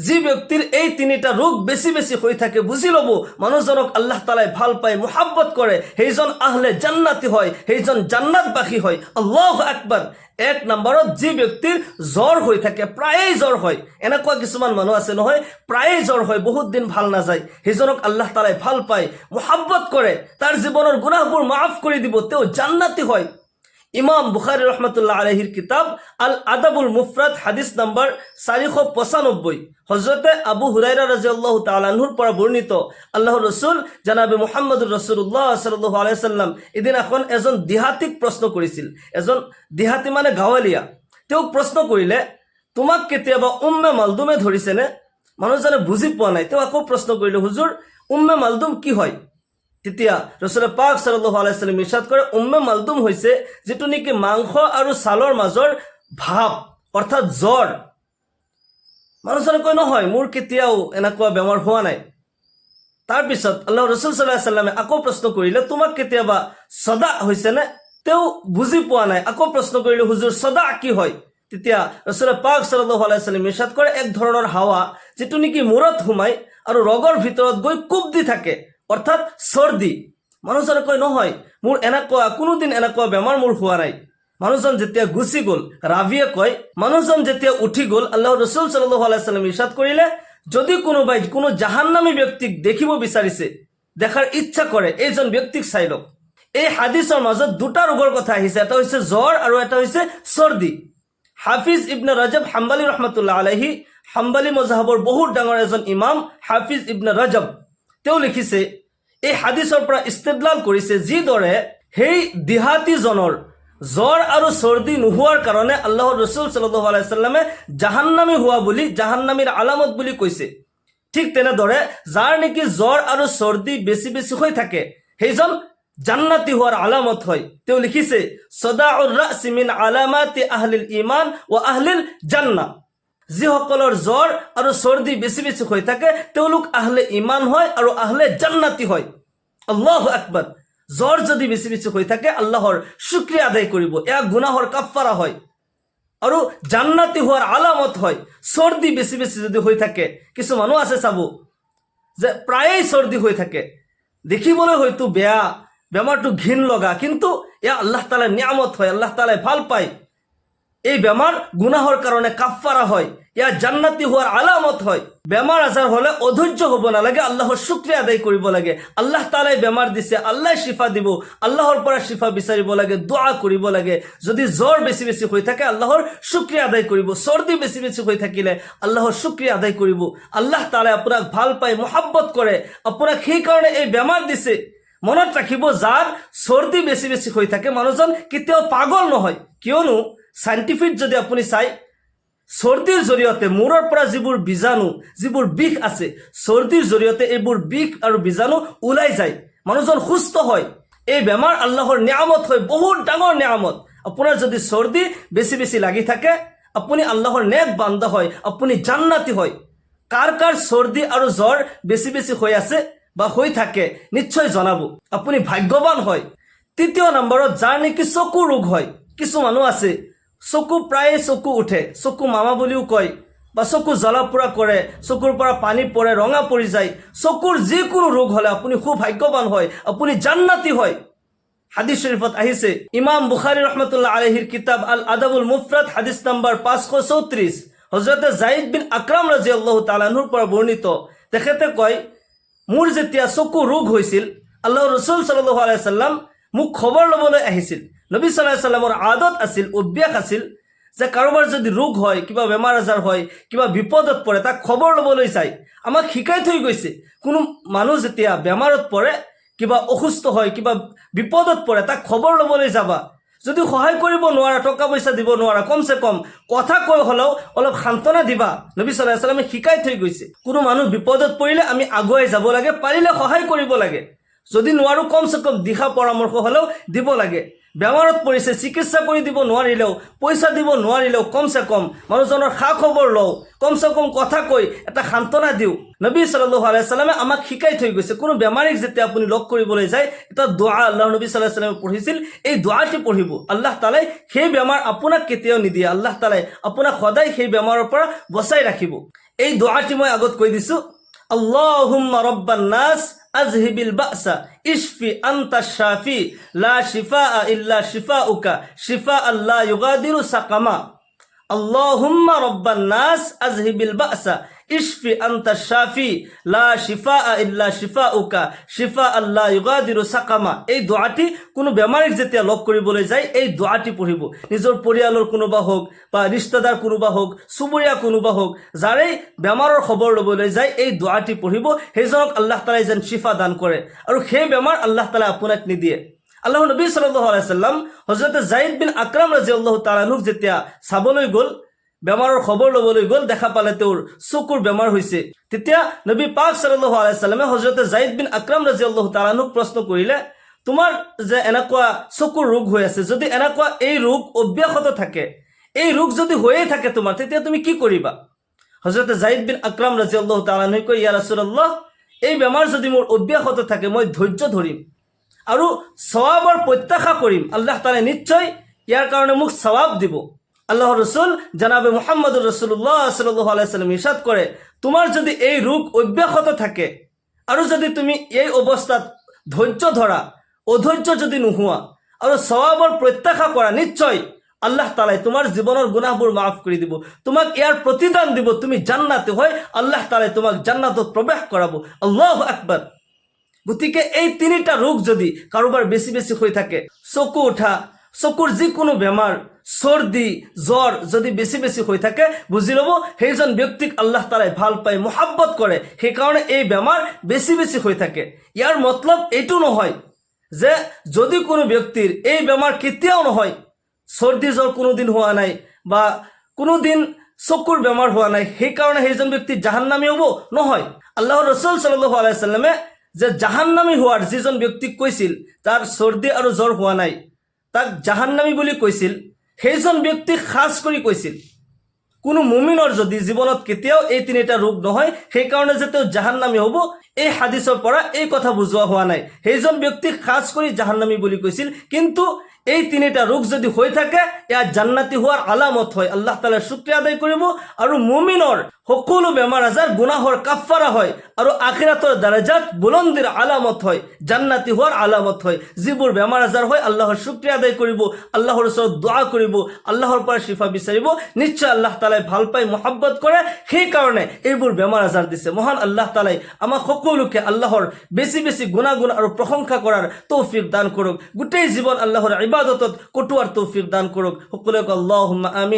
যি ব্যক্তিৰ এই তিনিটা ৰোগ বেছি বেছি হৈ থাকে বুজি ল'ব মানুহজনক আল্লাহ তাআলাই ভাল পায় মুহাব্বত কৰে সেইজন আহলে জান্নাতি হয় সেইজন জান্নাতবাসী হয় আল্লাহু আকবাৰ এক নম্বৰত যি ব্যক্তিৰ জ্বৰ হৈ থাকে প্ৰায়ে জ্বৰ হয় এনেকুৱা কিছুমান মানুহ আছে নহয় প্ৰায়ে জ্বৰ হয় বহুত দিন ভাল নাযায় সেইজনক আল্লাহ তাআলাই ভাল পায় মুহাব্বত কৰে তাৰ জীৱনৰ গুনাহবোৰ মাফ কৰি দিব তেওঁ জান্নাতি হয় ইমাম বুখারী রহমাতুল্লাহ আলাইহির কিতাব আল আদাবুল মুফরাদ হাদিস নাম্বার 495 হযরতে আবু হুরায়রা রাদিয়াল্লাহু তাআলা আনহুর পৰা বৰ্ণিত আল্লাহৰ ৰাসূল জনাবে মুহাম্মদুৰ ৰাসূলুল্লাহ সাল্লাল্লাহু আলাইহি সাল্লাম এদিন এখন এজন দিহাতিক প্ৰশ্ন কৰিছিল এজন দিহাতি মানে গাঁৱলীয়া তেওঁ প্ৰশ্ন কৰিলে তোমাক কেতিয়াবা উম্মে মালদুমে ধৰিছেনে মানুহজনে বুজি পোৱা নাই তেওঁ আকৌ প্ৰশ্ন কৰিলে হুজুৰ উম্মে মালদুম কি হয় তেতিয়া রাসূল পাক সাল্লাল্লাহু আলাইহি সাল্লাম ইরশাদ করে উম্মে মালদুম হইছে যেটো নেকি মাংস আৰু ছালৰ মাজৰ ভাব অৰ্থাৎ জ্বৰ মানুহজনে কয় নহয় মোৰ কেতিয়াও এনেকুৱা বেমাৰ হোৱা নাই তাৰ পিছত আল্লাহ ৰাসূল সাল্লাল্লাহু আলাইহি সাল্লামে আকৌ প্ৰশ্ন কৰিলে তোমাক কেতিয়াবা সদা হৈছে নে তেওঁ বুজি পোৱা নাই আকৌ প্ৰশ্ন কৰিলে হুজুৰ সদা কি হয় তেতিয়া ৰাসূল পাক সাল্লাল্লাহু আলাইহি সাল্লাম ইৰশাদ কৰে এক ধৰণৰ হাৱা যেটো নেকি মূৰত হুমাই আৰু ৰগৰ ভিতৰত গৈ কুপ দি থাকে অৰ্থাৎ সৰ্দি মানুষজনে কয় নহয় মোৰ এনেকুৱা কোনোদিন এনেকুৱা বেমাৰ মোৰ হোৱা নাই মানুহজন যেতিয়া গুচি গ'ল ৰাবিয়ে কয় মানুহজন যেতিয়া উঠি গ'ল আল্লাহৰ ৰাসূল সাল্লাল্লাহু আলাইহি সাল্লাম ইৰশাদ কৰিলে যদি কোনোবাই কোনো জাহান্নামী ব্যক্তিক দেখিব বিচাৰিছে দেখাৰ ইচ্ছা কৰে এইজন ব্যক্তিক চাই লওক এই হাদিসৰ মাজত দুটা ৰোগৰ কথা আহিছে এটা হৈছে জ্বৰ আৰু এটা হৈছে সৰ্দি হাফিজ ইবনে ৰজব হাম্বলী ৰহমাতুল্লাহ আলাইহি হাম্বলী মজহাবৰ বহুত ডাঙৰ এজন ইমাম হাফিজ ইবনে ৰজব তেওঁ লিখিছে এই হাদিসৰ পৰা ইস্তেদলাল কৰিছে যিদৰে সেই দিহাতিজনৰ জ্বৰ আৰু সৰ্দি নোহোৱাৰ কাৰণে আল্লাহৰ ৰাসূল সাল্লাল্লাহু আলাইহি সাল্লামে জাহান্নামী হোৱা বুলি জাহান্নামীৰ আলামত বুলি কৈছে ঠিক তেনেদৰে যাৰ নেকি জ্বৰ আৰু সৰ্দি বেছি বেছি হৈ থাকে সেইজন জান্নাতি হোৱাৰ আলামত হয় তেওঁ লিখিছে সদাউৰ ৰাস মিন আলামাতি আহলিল ঈমান ওয়া আহলিল জান্নাহ যিসকলৰ জ্বৰ আৰু সৰ্দি বেছি বেছি হৈ থাকে তেওঁলোক আহলে ঈমান হয় আৰু আহলে জান্নাতি হয় আল্লাহু আকবাৰ জ্বৰ যদি বেছি বেছি হৈ থাকে আল্লাহৰ শুকৰিয়া আদায় কৰিব এয়া গুনাহৰ কাফাৰা হয় আৰু জান্নাতি হোৱাৰ আলামত হয় সর্দি বেছি বেছি যদি হৈ থাকে কিছু মানুহ আছে চাব যে প্ৰায়ে সৰ্দি হৈ থাকে দেখিবলৈ হয়তো বেয়া বেমাৰটো ঘিন লগা কিন্তু এয়া আল্লাহ তাআলাৰ নিয়ামত হয় আল্লাহ তাআলাই ভাল পায় এই বেমাৰ গুনাহৰ কাৰণে কাফাৰা হয় ইয়া জান্নাতি হোৱাৰ আলামত হয় বেমাৰ আজাৰ হলে অধৈৰ্য হ'ব নালাগে আল্লাহৰ শুকৰিয়া আদায় কৰিব লাগে আল্লাহ তাআলাই বেমাৰ দিছে আল্লাহ শিফা দিব আল্লাহৰ পৰা শিফা বিচাৰিব লাগে দোয়া কৰিব লাগে যদি জ্বৰ বেছি বেছি হৈ থাকে আল্লাহৰ শুকৰিয়া আদায় কৰিব সৰ্দি বেছি বেছি হৈ থাকিলে আল্লাহৰ শুকৰিয়া আদায় কৰিব আল্লাহ তাআলাই আপোনাক ভাল পায় মুহাব্বত কৰে আপোনাক সেই কাৰণে এই বেমাৰ দিছে মনত ৰাখিব যাৰ সর্দি বেছি বেছি হৈ থাকে মানুহজন কেতিয়াও পাগল নহয় কিয়নো সাইন্টিফিক যদি আপুনি চাই সৰ্দিৰ জৰিয়তে মূৰৰ পৰা যিবোৰ বীজাণু যিবোৰ বিষ আছে সৰ্দিৰ জৰিয়তে এইবোৰ বিষ আৰু বীজাণু ওলাই যায় মানুহজন সুস্থ হয় এই বেমাৰ আল্লাহৰ নিয়ামত হয় বহুত ডাঙৰ নিয়ামত আপোনাৰ যদি সৰ্দি বেছি বেছি লাগি থাকে আপুনি আল্লাহৰ নেক বান্দা হয় আপুনি জান্নাতি হয় কাৰ কাৰ সৰ্দি আৰু জ্বৰ বেছি বেছি হৈ আছে বা হৈ থাকে নিশ্চয় জনাব আপুনি ভাগ্যৱান হয় তৃতীয় নম্বৰত যাৰ নেকি চকু ৰোগ হয় কিছু মানুহ আছে চকু প্ৰায়ে চকু উঠে চকু মামা বুলিও কয় বা চকু জ্বলা পোৰা কৰে চকুৰ পৰা পানী পৰে ৰঙা পৰি যায় চকুৰ যিকোনো ৰোগ হলে আপুনি খুব ভাগ্যৱান হয় আপুনি জান্নাতি হয় হাদিস শরীফত আহিছে ইমাম বুখারী রহমাতুল্লাহ আলাইহির কিতাব আল আদাবুল মুফরাদ হাদিস নাম্বার 534 হযরত যায়েদ বিন আকরাম রাদিয়াল্লাহু তাআলা আনহুর পৰা বৰ্ণিত তেখেতে কয় মোৰ যেতিয়া চকু ৰোগ হৈছিল আল্লাহৰ ৰাসূল সাল্লাল্লাহু আলাইহি সাল্লাম মোক খবৰ লবলৈ আহিছিল নবী সাল্লাল্লাহু আলাইহি সাল্লামৰ আদত আছিল অভ্যাস আছিল যে কাৰোবাৰ যদি ৰোগ হয় কিবা বেমাৰ আজাৰ হয় কিবা বিপদত পৰে তাক খবৰ লবলৈ চাই আমাক শিকাই থৈ গৈছে কোনো মানুহ যেতিয়া বেমাৰত পৰে কিবা অসুস্থ হয় কিবা বিপদত পৰে তাক খবৰ লবলৈ যাবা যদি সহায় কৰিব নোৱাৰা টকা পইচা দিব নোৱাৰা কমসে কম কথা কৈ হলেও অলপ শান্তনা দিবা নবী সাল্লাল্লাহু আলাইহি সাল্লামে শিকাই থৈ গৈছে কোনো মানুহ বিপদত পৰিলে আমি আগুৱাই যাব লাগে পাৰিলে সহায় কৰিব লাগে যদি নোৱাৰো কমসে কম দিহা পৰামৰ্শ হলেও দিব লাগে বেমাৰত পৰিছে চিকিৎসা কৰি দিব নোৱাৰিলেও পইচা দিব নোৱাৰিলেও কমসে কম মানুহজনৰ খা খবৰ লও কমসে কম কথা কৈ এটা শান্তনা দিও নবী সাল্লাল্লাহু আলাইহি সাল্লামে আমাক শিকাই থৈ গৈছে কোনো বেমাৰীক যেতিয়া আপুনি লগ কৰিবলৈ যায় এটা দোয়া আল্লাহ নবী সাল্লাল্লাহু আলাইহি সাল্লামে পঢ়িছিল এই দোয়াটি পঢ়িব আল্লাহ তাআলাই সেই বেমাৰ আপোনাক কেতিয়াও নিদিয়ে আল্লাহ তাআলাই আপোনাক সদায় সেই বেমাৰৰ পৰা বচাই ৰাখিব এই দোয়াটি মই আগত কৈ দিছো, আল্লাহুম্মা রাব্বান নাস আযহিবিল বাসা ইশফি আনতা শাফি লা শিফাআ ইল্লা শিফাউকা শিফাআন লা ইউগাদিরু সাকামা। আল্লাহুম্মা রাব্বান নাস আযহিবিল বাসা ইশফি আনতা শাফি লা শিফাআ ইল্লা শিফাউকা শিফাআন লা ইউগাদিরু সাকামা। এই দোয়াটি কোনো বেমাৰীক যেতিয়া লগ কৰিবলৈ যায় এই দোয়াটি পঢ়িব। নিজৰ পৰিয়ালৰ কোনোবা হোক বা ৰিষ্টেদাৰ কোনোবা হোক, চুবুৰীয়া কোনোবা হোক, যাৰেই বেমাৰৰ খবৰ ল'বলৈ যায় এই দোয়াটি পঢ়িব। সেইজনক আল্লাহ তালাই যেন শিফা দান কৰে আৰু সেই বেমাৰ আল্লাহ তালাই আপোনাক নিদিয়ে। আল্লাহৰ নবী সাল্লাল্লাহু আলাইহি ওয়াসাল্লাম হযৰত যায়েদ বিন আকৰাম ৰাদিয়াল্লাহু তাআলা আনহুক যেতিয়া চাবলৈ গ'ল, বেমাৰৰ খবৰ ল'বলৈ গ'ল, দেখা পালে তেওঁৰ চকুৰ বেমাৰ হৈছে। তেতিয়া নবী পাক সাল্লাল্লাহু আলাইহি ওয়াসাল্লামে হযৰত যায়েদ বিন আকৰাম ৰাদিয়াল্লাহু তাআলা আনহুক প্ৰশ্ন কৰিলে, তোমাৰ যে এনেকুৱা চকুৰ ৰোগ হৈ আছে, যদি এনেকুৱা এই ৰোগ অব্যাহত থাকে, এই ৰোগ যদি হৈয়ে থাকে তোমাৰ, তেতিয়া তুমি কি কৰিবা? হযৰত যায়েদ বিন আকৰাম ৰাদিয়াল্লাহু তাআলা আনহু কয়, ইয়া ৰাসূলুল্লাহ, এই বেমাৰ যদি মোৰ অব্যাহত থাকে মই ধৈৰ্য ধৰিম আৰু সওয়াবৰ প্ৰত্যাশা কৰিম, আল্লাহ তাআলা নিশ্চয় ইয়াৰ কাৰণে মোক সওয়াব দিব। আল্লাহর রসুল জনাবে মুহাম্মদুর রাসূলুল্লাহ সাল্লাল্লাহু আলাইহি ওয়াসাল্লাম ইরশাদ করে, তোমার যদি এই রোগ অব্যাহত থাকে আৰু যদি তুমি এই অৱস্থাত ধৈৰ্য ধৰা, অধৈৰ্য যদি নোহোৱা আৰু সওয়াবৰ প্ৰত্যাশা কৰা, নিশ্চয় আল্লাহ তাআলাই তোমাৰ জীৱনৰ গুনাহবোৰ মাফ কৰি দিব, তোমাক ইয়াৰ প্ৰতিদান দিব, তুমি জান্নাতে হয় আল্লাহ তাআলাই তোমাক জান্নাতত প্ৰৱেশ কৰাব। আল্লাহু আকবাৰ। গতিকে এই তিনিটা ৰোগ যদি কাৰোবাৰ বেছি বেছি হৈ থাকে, চকু উঠা, চকুৰ যিকোনো বেমাৰ, সৰ্দি, জ্বৰ যদি বেছি বেছি হৈ থাকে, বুজি ল'ব সেইজন ব্যক্তিক আল্লাহ তাআলাই ভাল পায়, মুহাব্বত কৰে, সেইকাৰণে এই বেমাৰ বেছি বেছি হৈ থাকে। ইয়াৰ মতলব এইটো নহয় যে যদি কোনো ব্যক্তিৰ এই বেমাৰ কেতিয়াও নহয়, সৰ্দি জ্বৰ কোনোদিন হোৱা নাই বা কোনোদিন চকুৰ বেমাৰ হোৱা নাই, সেইকাৰণে সেইজন ব্যক্তি জাহান্নামী হ'ব, নহয়। আল্লাহৰ ৰাসূল সাল্লাল্লাহু আলাইহি ওয়াসাল্লামে যে জাহান্নামী হোৱাৰ যিজন ব্যক্তিক কৈছিল তাৰ সৰ্দি আৰু জ্বৰ হোৱা নাই, তাক জাহান্নামী বুলি কৈছিল, সেইজন ব্যক্তিক খাস কৰি কৈছিল। কোনো মুমিনৰ যদি জীৱনত কেতিয়াও এই তিনিটা ৰোগ নহয়, সেইকাৰণে যে তেওঁ জাহান্নামী হ'ব, এই হাদিছৰ পৰা এই কথা বুজোৱা হোৱা নাই। সেইজন ব্যক্তিক খাস কৰি জাহান্নামী বুলি কৈছিল, কিন্তু এই তিনিটা ৰোগ যদি হৈ থাকে এয়া জান্নাতি হোৱাৰ আলামত হয়। আল্লাহ তাআলাৰ শুকৰিয়া আদায় কৰিব আৰু মুমিনৰ সকলো বেমাৰ আজাৰ গুনাহৰ কাফাৰা হয় আৰু আখিৰাতৰ দৰজাত বুলন্দিৰ আলামত হয়, জান্নাতি হোৱাৰ আলামত হয়। যিবোৰ বেমাৰ আজাৰ হয় আল্লাহৰ শুকৰিয়া আদায় কৰিব, আল্লাহৰ ওচৰত দোয়া কৰিব, আল্লাহৰ পৰা শিফা বিচাৰিব, নিশ্চয় আল্লাহ তাআলাই ভাল পায়, মুহাব্বত কৰে, সেইকাৰণে এইবোৰ বেমাৰ আজাৰ দিছে। মহান আল্লাহ তাআলাই আমাক সকলোকে আল্লাহৰ বেছি বেছি গুণাগুণ আৰু প্ৰশংসা কৰাৰ তৌফিক দান কৰক, গোটেই জীৱন আল্লাহৰ ইবাদতত কটোৱাৰ তৌফিক দান কৰক। সকলোকে আল্লাহুম্মা আমিন।